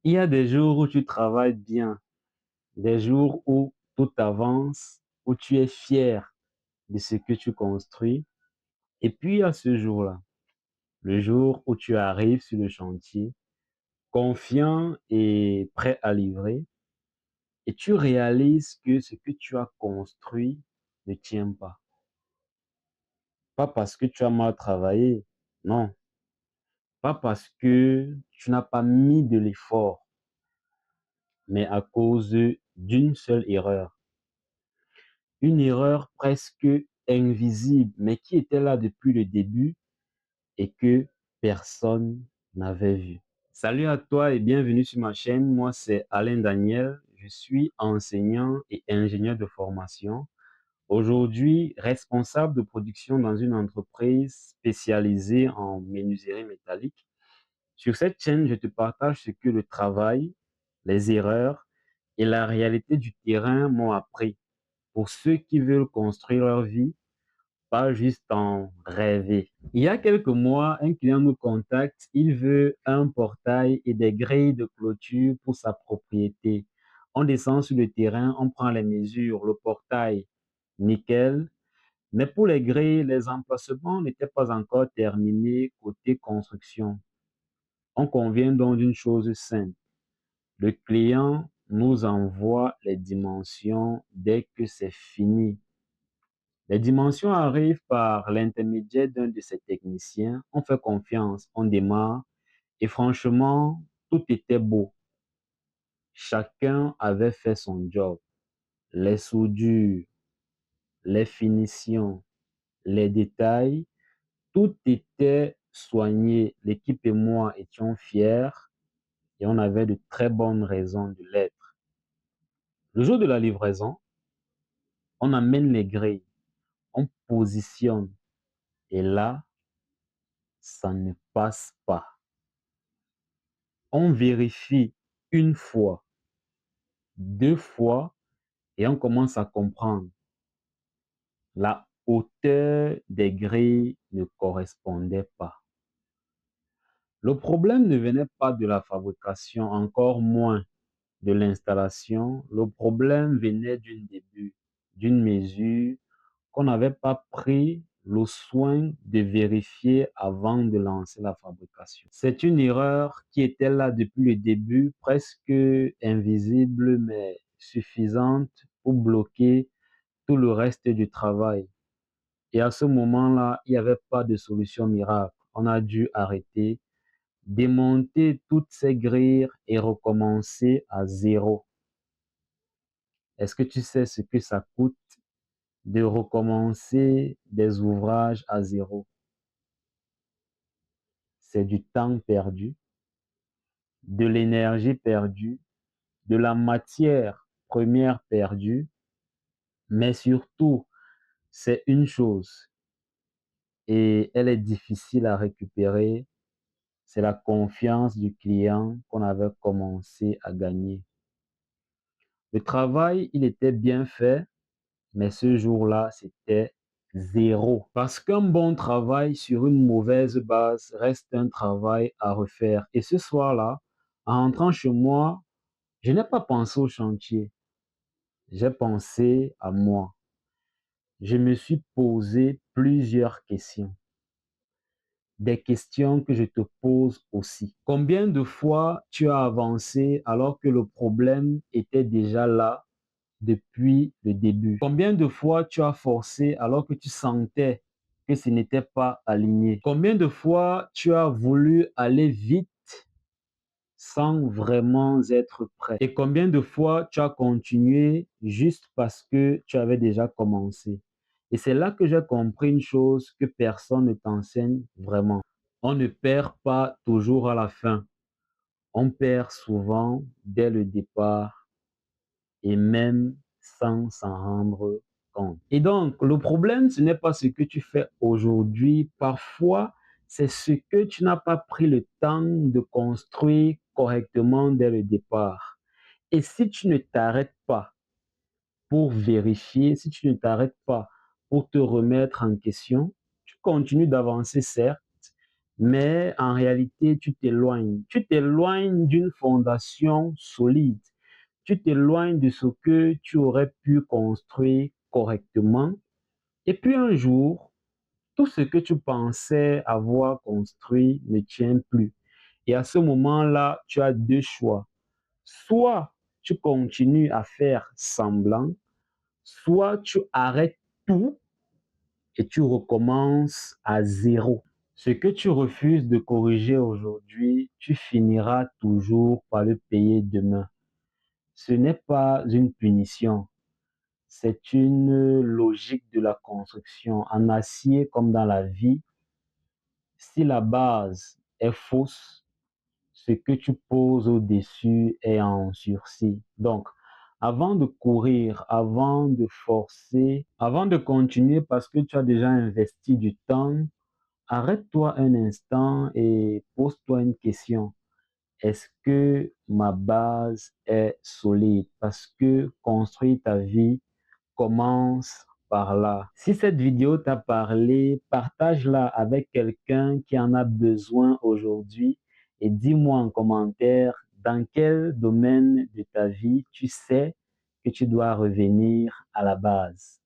Il y a des jours où tu travailles bien, des jours où tout avance, où tu es fier de ce que tu construis. Et puis il y a ce jour-là, le jour où tu arrives sur le chantier, confiant et prêt à livrer, et tu réalises que ce que tu as construit ne tient pas. Pas parce que tu as mal travaillé, non, pas parce que tu n'as pas mis de l'effort, mais à cause d'une seule erreur. Une erreur presque invisible, mais qui était là depuis le début et que personne n'avait vu. Salut à toi et bienvenue sur ma chaîne. Moi, c'est Alain Daniel. Je suis enseignant et ingénieur de formation. Aujourd'hui, responsable de production dans une entreprise spécialisée en menuiserie métallique. Sur cette chaîne, je te partage ce que le travail, les erreurs et la réalité du terrain m'ont appris pour ceux qui veulent construire leur vie, pas juste en rêver. Il y a quelques mois, un client nous contacte, il veut un portail et des grilles de clôture pour sa propriété. On descend sur le terrain, on prend les mesures, le portail, nickel. Mais pour les grilles, les emplacements n'étaient pas encore terminés côté construction. On convient donc d'une chose simple. Le client nous envoie les dimensions dès que c'est fini. Les dimensions arrivent par l'intermédiaire d'un de ses techniciens. On fait confiance, on démarre et franchement, tout était beau. Chacun avait fait son job. Les soudures, les finitions, les détails, tout était soigné. L'équipe et moi étions fiers et on avait de très bonnes raisons de l'être. Le jour de la livraison, on amène les grilles, on positionne et là, ça ne passe pas. On vérifie une fois, deux fois, et on commence à comprendre. La hauteur des grilles ne correspondait pas. Le problème ne venait pas de la fabrication, encore moins de l'installation. Le problème venait d'un début, d'une mesure qu'on n'avait pas pris le soin de vérifier avant de lancer la fabrication. C'est une erreur qui était là depuis le début, presque invisible, mais suffisante pour bloquer tout le reste du travail. Et à ce moment-là, il n'y avait pas de solution miracle. On a dû arrêter, démonter toutes ces grilles et recommencer à zéro. Est-ce que tu sais ce que ça coûte de recommencer des ouvrages à zéro? C'est du temps perdu, de l'énergie perdue, de la matière première perdue, mais surtout, c'est une chose et elle est difficile à récupérer, c'est la confiance du client qu'on avait commencé à gagner. Le travail, il était bien fait, mais ce jour-là, c'était zéro. Parce qu'un bon travail sur une mauvaise base reste un travail à refaire. Et ce soir-là, en rentrant chez moi, je n'ai pas pensé au chantier. J'ai pensé à moi. Je me suis posé plusieurs questions. Des questions que je te pose aussi. Combien de fois tu as avancé alors que le problème était déjà là depuis le début? Combien de fois tu as forcé alors que tu sentais que ce n'était pas aligné? Combien de fois tu as voulu aller vite sans vraiment être prêt? Et combien de fois tu as continué juste parce que tu avais déjà commencé? Et c'est là que j'ai compris une chose que personne ne t'enseigne vraiment. On ne perd pas toujours à la fin. On perd souvent dès le départ et même sans s'en rendre compte. Et donc, le problème, ce n'est pas ce que tu fais aujourd'hui. Parfois, c'est ce que tu n'as pas pris le temps de construire correctement dès le départ. Et si tu ne t'arrêtes pas pour vérifier, si tu ne t'arrêtes pas pour te remettre en question, tu continues d'avancer, certes, mais en réalité, tu t'éloignes. Tu t'éloignes d'une fondation solide. Tu t'éloignes de ce que tu aurais pu construire correctement. Et puis un jour, tout ce que tu pensais avoir construit ne tient plus. Et à ce moment-là, tu as deux choix. Soit tu continues à faire semblant, soit tu arrêtes tout et tu recommences à zéro. Ce que tu refuses de corriger aujourd'hui, tu finiras toujours par le payer demain. Ce n'est pas une punition, c'est une logique de la construction. En acier comme dans la vie, si la base est fausse, ce que tu poses au-dessus est en sursis. Donc, avant de courir, avant de forcer, avant de continuer parce que tu as déjà investi du temps, arrête-toi un instant et pose-toi une question. Est-ce que ma base est solide? Parce que construire ta vie commence par là. Si cette vidéo t'a parlé, partage-la avec quelqu'un qui en a besoin aujourd'hui et dis-moi en commentaire dans quel domaine de ta vie tu sais que tu dois revenir à la base.